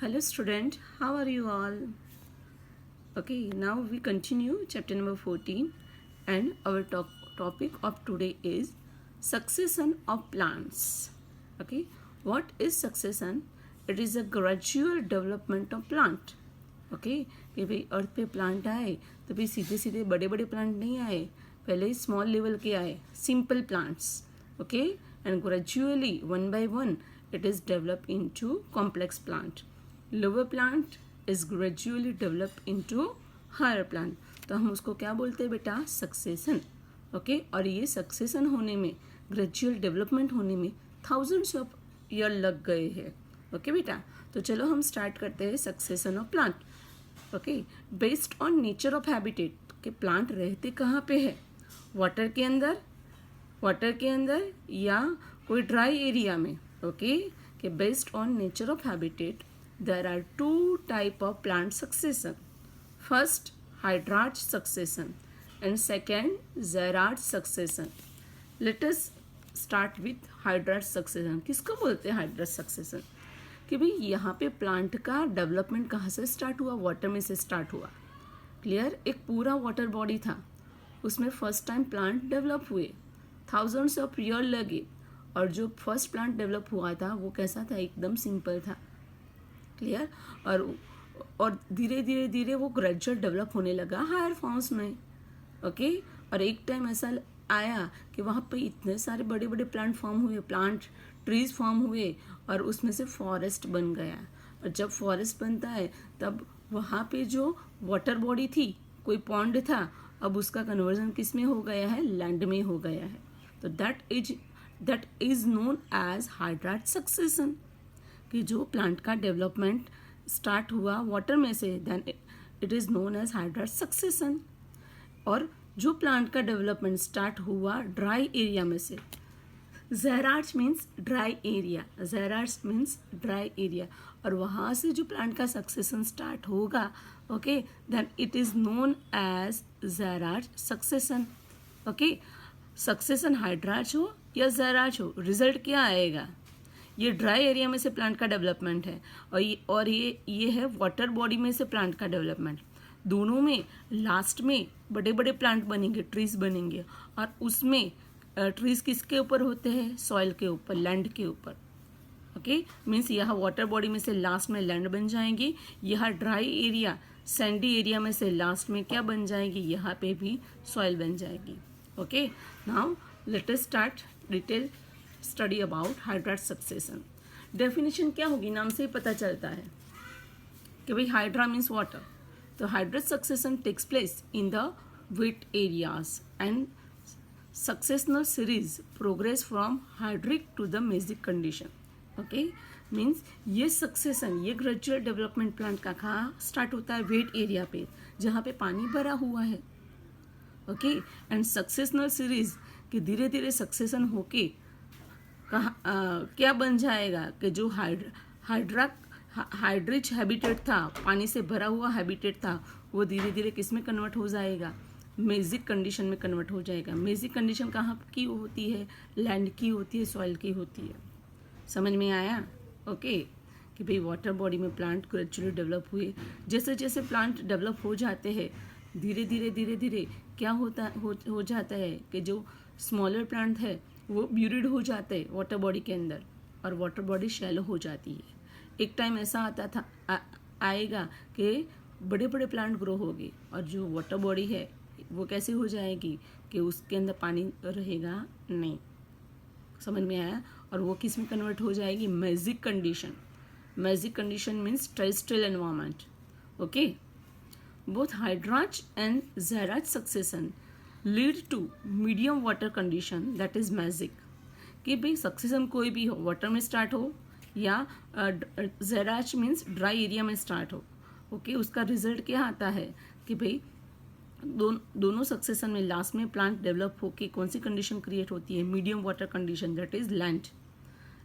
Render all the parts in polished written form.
Hello student, how are you all? Okay, now we continue chapter number 14 and our topic of today is succession of plants. Okay, what is succession? It is a gradual development of plant. Okay कि भाई अर्थ पे plant आए तो भाई सीधे सीधे बड़े बड़े प्लांट नहीं आए, पहले स्मॉल लेवल के आए, simple plants. Okay and gradually one by one it is developed into complex plant. Lower plant is gradually developed into higher plant. तो हम उसको क्या बोलते हैं बेटा? सक्सेशन. ओके और ये सक्सेशन होने में, ग्रेजुअल डेवलपमेंट होने में थाउजेंड्स ऑफ ईयर लग गए हैं. ओके बेटा, तो चलो हम स्टार्ट करते हैं succession of plant. Okay based on nature of habitat कि प्लांट रहते कहाँ पे है, वाटर के अंदर या कोई ड्राई एरिया में. ओके कि based on nature of habitat there are two type of plant succession. First hydrarch succession and second xerarch succession. Let us start with hydrarch succession. किसको बोलते हैं हाइड्रार्च सक्सेशन? कि भाई यहाँ पे प्लांट का डेवलपमेंट कहाँ से स्टार्ट हुआ? वाटर में से स्टार्ट हुआ. क्लियर? एक पूरा वाटर बॉडी था, उसमें फर्स्ट टाइम प्लांट डेवलप हुए, थाउजेंड्स ऑफ ईयर लगे. और जो फर्स्ट प्लांट डेवलप हुआ था वो कैसा था? एकदम सिंपल था. क्लियर? और धीरे धीरे धीरे वो ग्रेजुअल डेवलप होने लगा हायर फॉर्म्स में. ओके और एक टाइम ऐसा आया कि वहाँ पे इतने सारे बड़े बड़े प्लांट फॉर्म हुए, प्लांट ट्रीज फॉर्म हुए और उसमें से फॉरेस्ट बन गया. और जब फॉरेस्ट बनता है तब वहाँ पे जो वाटर बॉडी थी, कोई पॉन्ड था, अब उसका कन्वर्जन किस में हो गया है? लैंड में हो गया है. तो that is known as hydrarch succession. कि जो प्लांट का डेवलपमेंट स्टार्ट हुआ वाटर में से, then it is known as hydrarch succession. और जो प्लांट का डेवलपमेंट स्टार्ट हुआ ड्राई एरिया में से, ज़ेरार्च मीन्स ड्राई एरिया, और वहाँ से जो प्लांट का सक्सेशन स्टार्ट होगा, okay then it is known as xerarch succession. Okay succession hydrarch हो या ज़ेरार्च हो, रिजल्ट क्या आएगा? ये ड्राई एरिया में से प्लांट का डेवलपमेंट है और ये है वाटर बॉडी में से प्लांट का डेवलपमेंट. दोनों में लास्ट में बड़े बड़े प्लांट बनेंगे, ट्रीज बनेंगे. और उसमें ट्रीज किसके ऊपर होते हैं? सॉइल के ऊपर, लैंड के ऊपर. ओके मीन्स यहाँ वाटर बॉडी में से लास्ट में लैंड बन जाएंगी, यहाँ ड्राई एरिया सैंडी एरिया में से लास्ट में क्या बन जाएगी? यहाँ पे भी सॉइल बन जाएगी. Okay now let us start detail study about hydrarch succession. Definition क्या होगी? नाम से ही पता चलता है कि भाई हाइड्रा मीन्स वाटर. तो hydrarch succession takes place in the wet areas and successional series progress from hydric to the mesic condition. Okay means ये सक्सेशन, ये ग्रेजुअल डेवलपमेंट प्लांट का कहाँ स्टार्ट होता है? वेट एरिया पे, जहाँ पे पानी भरा हुआ है. ओके एंड सक्सेशनल सीरीज कि धीरे धीरे सक्सेशन होके क्या बन जाएगा कि जो हाइड्रिच हैबिटेट था, पानी से भरा हुआ हैबिटेट था, वो धीरे धीरे किस में कन्वर्ट हो जाएगा? मेसिक कंडीशन में कन्वर्ट हो जाएगा. मेसिक कंडीशन कहाँ की होती है? लैंड की होती है, सॉइल की होती है. समझ में आया? ओके कि भाई वाटर बॉडी में प्लांट ग्रेजुअली डेवलप हुए. जैसे जैसे प्लांट डेवलप हो जाते हैं धीरे धीरे क्या हो जाता है कि जो स्मॉलर प्लांट है वो ब्यूरिड हो जाते हैं वाटर बॉडी के अंदर और वाटर बॉडी शैलो हो जाती है. एक टाइम ऐसा आएगा कि बड़े बड़े प्लांट ग्रो होंगे और जो वाटर बॉडी है वो कैसे हो जाएगी कि उसके अंदर पानी रहेगा नहीं. समझ में आया? और वो किस में कन्वर्ट हो जाएगी? Mesic condition. Mesic condition means terrestrial environment. Okay both hydrarch and xerarch succession lead to medium water condition that is magic. कि भाई सक्सेशन कोई भी हो, वाटर में स्टार्ट हो या ज़ेरार्च मीन्स ड्राई एरिया में स्टार्ट हो. ओके उसका रिजल्ट क्या आता है कि भाई दोनों सक्सेशन में लास्ट में प्लांट डेवलप होके कौन सी कंडीशन क्रिएट होती है? Medium water condition that is land.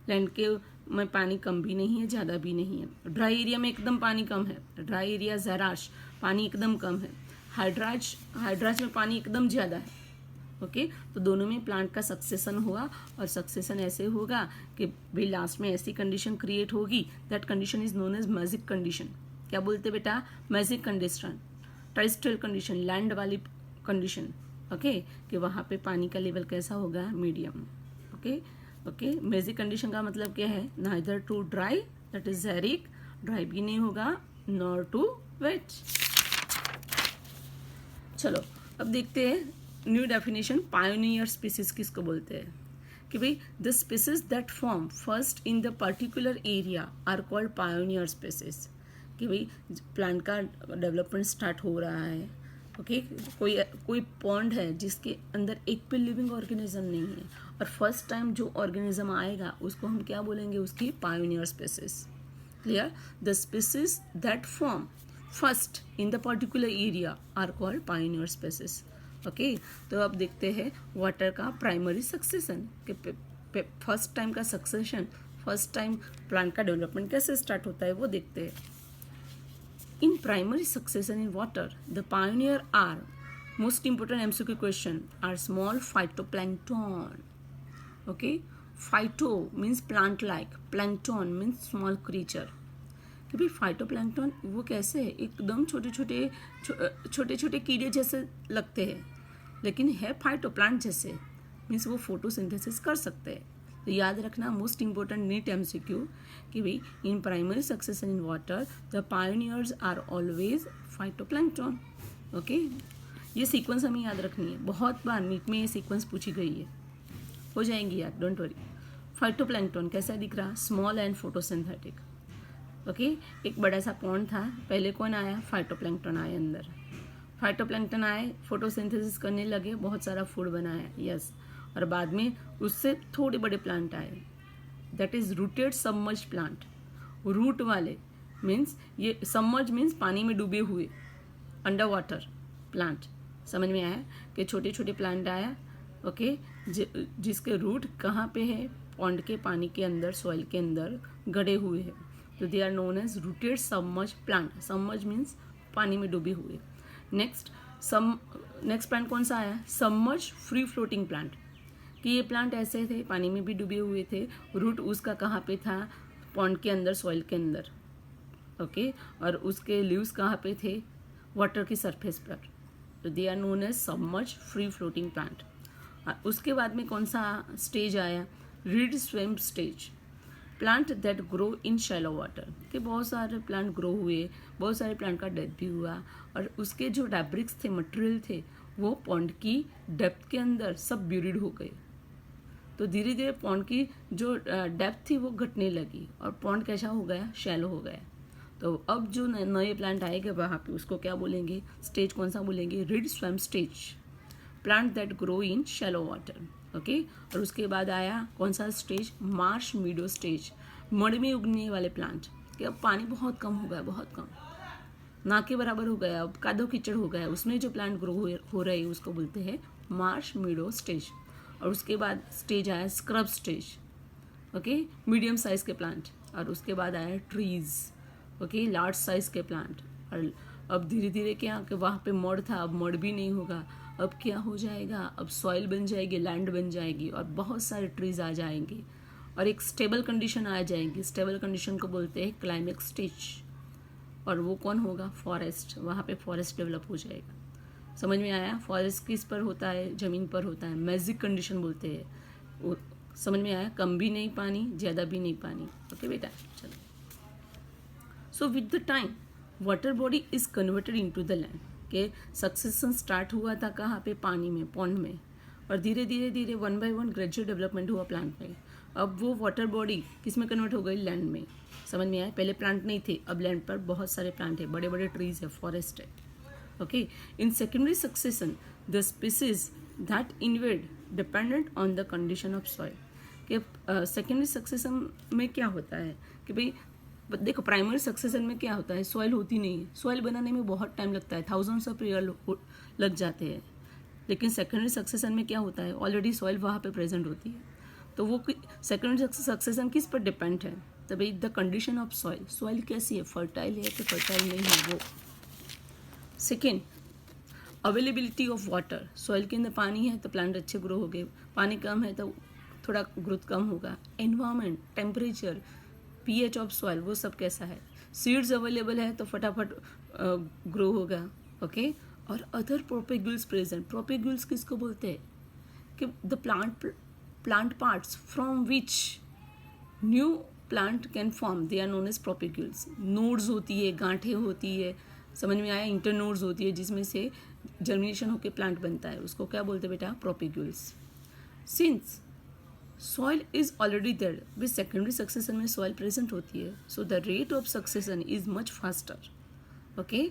Land के में पानी कम भी नहीं है, ज़्यादा भी नहीं है. ड्राई एरिया में एकदम पानी कम है, ड्राई एरिया ज़ेरार्च पानी एकदम कम है. हाइड्रार्च में पानी एकदम ज़्यादा है. ओके तो दोनों में प्लांट का सक्सेशन हुआ और सक्सेशन ऐसे होगा कि भाई लास्ट में ऐसी कंडीशन क्रिएट होगी, that condition is known as mesic condition. क्या बोलते बेटा? Mesic condition, terrestrial condition, land वाली कंडीशन। ओके कि वहाँ पे पानी का लेवल कैसा होगा? मीडियम। ओके मैजिक कंडीशन का मतलब क्या है? Neither too dry, that is xeric, dry भी नहीं होगा, नॉर टू वेट। चलो अब देखते हैं न्यू डेफिनेशन। पायोनियर स्पीसीज किसको बोलते हैं? कि भाई the species that form first in the particular area are called pioneer species. कि भाई प्लांट का डेवलपमेंट स्टार्ट हो रहा है, ओके कोई पॉन्ड है जिसके अंदर एक भी लिविंग ऑर्गेनिज्म नहीं है और फर्स्ट टाइम जो ऑर्गेनिज्म आएगा उसको हम क्या बोलेंगे? उसकी pioneer species. Clear? The species that form first in the particular area are called pioneer species. Okay तो अब देखते हैं वाटर का प्राइमरी सक्सेशन के फर्स्ट टाइम का सक्सेशन, फर्स्ट टाइम प्लांट का डेवलपमेंट कैसे स्टार्ट होता है वो देखते हैं। In primary succession in water the pioneer are, most important MCQ question, are small phytoplankton. Okay phyto means plant like, plankton means small creature. कि भाई फाइटोप्लैंक्टन वो कैसे है? एकदम छोटे छोटे कीड़े जैसे लगते हैं लेकिन है फाइटोप्लांट जैसे, मीन्स वो फोटोसिंथेसिस कर सकते हैं। तो याद रखना मोस्ट इंपॉर्टेंट नीट एमसीक्यू कि भाई in primary succession in water the pioneers are always phytoplankton. Okay ये सीक्वेंस हमें याद रखनी है, बहुत बार नीट में ये सीक्वेंस पूछी गई है, हो जाएंगी यार, डोंट वरी। फाइटोप्लैंक्टन कैसा दिख रहा? Small and photosynthetic. ओके एक बड़ा सा पॉन्ड था, पहले कौन आया? फाइटोप्लैंक्टन आए अंदर, फाइटोप्लैंक्टन आए, फोटोसिंथेसिस करने लगे, बहुत सारा फूड बनाया, यस, और बाद में उससे थोड़े बड़े प्लांट आए, that is rooted submerge plant. Root वाले मीन्स ये सबमर्ज मीन्स पानी में डूबे हुए, अंडर वाटर प्लांट। समझ में आया कि छोटे छोटे प्लांट आया, ओके जिसके रूट कहाँ पे है? पॉन्ड के पानी के अंदर, सॉइल के अंदर गड़े हुए हैं, तो they are known as rooted submerge plant. Submerge means पानी में डूबे हुए। नेक्स्ट प्लांट कौन सा आया? Submerge free floating plant. कि ये प्लांट ऐसे थे, पानी में भी डूबे हुए थे, रूट उसका कहाँ पे था? पॉन्ड के अंदर, सॉइल के अंदर। ओके और उसके लीव्स कहाँ पे थे? वाटर की सरफेस पर, तो they are known as submerge free floating plant. उसके बाद में कौन सा स्टेज आया? Reed swamp stage. Plant that grow in shallow water. कि बहुत सारे प्लांट ग्रो हुए, बहुत सारे प्लांट का डेथ भी हुआ और उसके जो डैब्रिक्स थे, मटेरियल थे, वो पॉन्ड की डेप्थ के अंदर सब ब्यूरिड हो गए। तो धीरे धीरे पॉन्ड की जो डेप्थ थी वो घटने लगी और पॉन्ड कैसा हो गया? शैलो हो गया। तो अब जो नए प्लांट आएंगे वहाँ पे उसको क्या बोलेंगे? स्टेज कौन सा बोलेंगे? Read swamp stage. Plant that grow in shallow water. Okay और उसके बाद आया कौन सा स्टेज? Marsh मीडो stage. मड में उगने वाले प्लांट कि अब पानी बहुत कम हो गया, बहुत कम, ना के बराबर हो गया, अब कादो कीचड़ हो गया, उसमें जो प्लांट ग्रो हो रहे हैं उसको बोलते हैं मार्श मीडो स्टेज। और उसके बाद स्टेज आया scrub stage, okay medium size के प्लांट। और उसके बाद आया ट्रीज, ओके लार्ज साइज के प्लांट। और अब धीरे धीरे क्या कि वहाँ पे मड था, अब मड भी नहीं होगा, अब क्या हो जाएगा? अब सॉइल बन जाएगी, लैंड बन जाएगी और बहुत सारे ट्रीज आ जाएंगे और एक स्टेबल कंडीशन आ जाएगी। स्टेबल कंडीशन को बोलते हैं क्लाइमेक्स स्टेज। और वो कौन होगा? फॉरेस्ट। वहाँ पे फॉरेस्ट डेवलप हो जाएगा। समझ में आया? फॉरेस्ट किस पर होता है? ज़मीन पर होता है, मैजिक कंडीशन बोलते हैं वो। समझ में आया? कम भी नहीं पानी, ज़्यादा भी नहीं पानी। ओके बेटा चलो। So with the time water body is converted into the land. के सक्सेशन स्टार्ट हुआ था कहाँ पे? पानी में, पॉन्ड में, और धीरे धीरे धीरे one by one gradual development हुआ प्लांट में। अब वो वाटर बॉडी किस में कन्वर्ट हो गई? लैंड में। समझ में आया? पहले प्लांट नहीं थे, अब लैंड पर बहुत सारे प्लांट है, बड़े बड़े ट्रीज है, फॉरेस्ट है। Okay in secondary succession the species that invade dependent on the condition of soil. कि सेकेंडरी सक्सेशन में क्या होता है कि भाई देखो प्राइमरी सक्सेशन में क्या होता है? सॉइल होती नहीं है, सॉइल बनाने में बहुत टाइम लगता है, थाउजेंड्स ऑफ ईयर लग जाते हैं। लेकिन सेकेंडरी सक्सेशन में क्या होता है? ऑलरेडी सॉइल वहाँ पे प्रेजेंट होती है। तो वो सेकेंडरी सक्सेशन किस पर डिपेंड है? तो भाई the condition of soil, soil कैसी है? फर्टाइल है कि फर्टाइल नहीं है वो। Second availability of water, soil के अंदर पानी है तो प्लांट अच्छे ग्रो हो गए, पानी कम है तो थोड़ा ग्रोथ कम होगा। Environment, temperature, pH of soil वो सब कैसा है, सीड्स अवेलेबल है तो फटाफट ग्रो होगा। ओके, और अदर प्रोपेग्यूल्स प्रेजेंट, प्रोपेग्यूल्स किसको बोलते हैं कि the plant parts from which new plant can form, they are known as propagules. Nodes होती है, गांठें होती है, समझ में आया, इंटरनोड्स होती है जिसमें से जर्मिनेशन होकर प्लांट बनता है, उसको क्या बोलते हैं बेटा, propagules. Since soil is already there, with secondary succession में सॉइल प्रेजेंट होती है, so the rate of succession is much faster. Okay,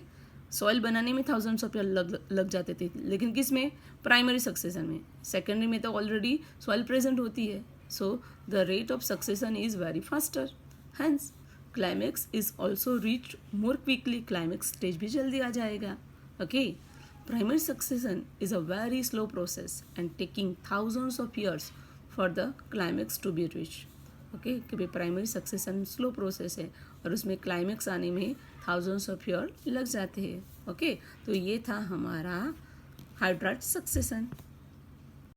soil बनाने में थाउजेंड्स ऑफ ईयर लग जाते थे, लेकिन किस में, प्राइमरी सक्सेशन में। सेकेंडरी में तो ऑलरेडी सॉइल प्रेजेंट होती है, so the rate of succession is very faster, hence climax is also reach more quickly, climax stage भी जल्दी आ जाएगा। Okay, primary succession is a very slow process and taking thousands of years for the climax to be reach. Okay, कि भाई primary succession slow process है और उसमें climax आने में थाउजेंड्स ऑफ ईयर लग जाते हैं। ओके, तो ये था हमारा हाइड्राट सक्सेशन।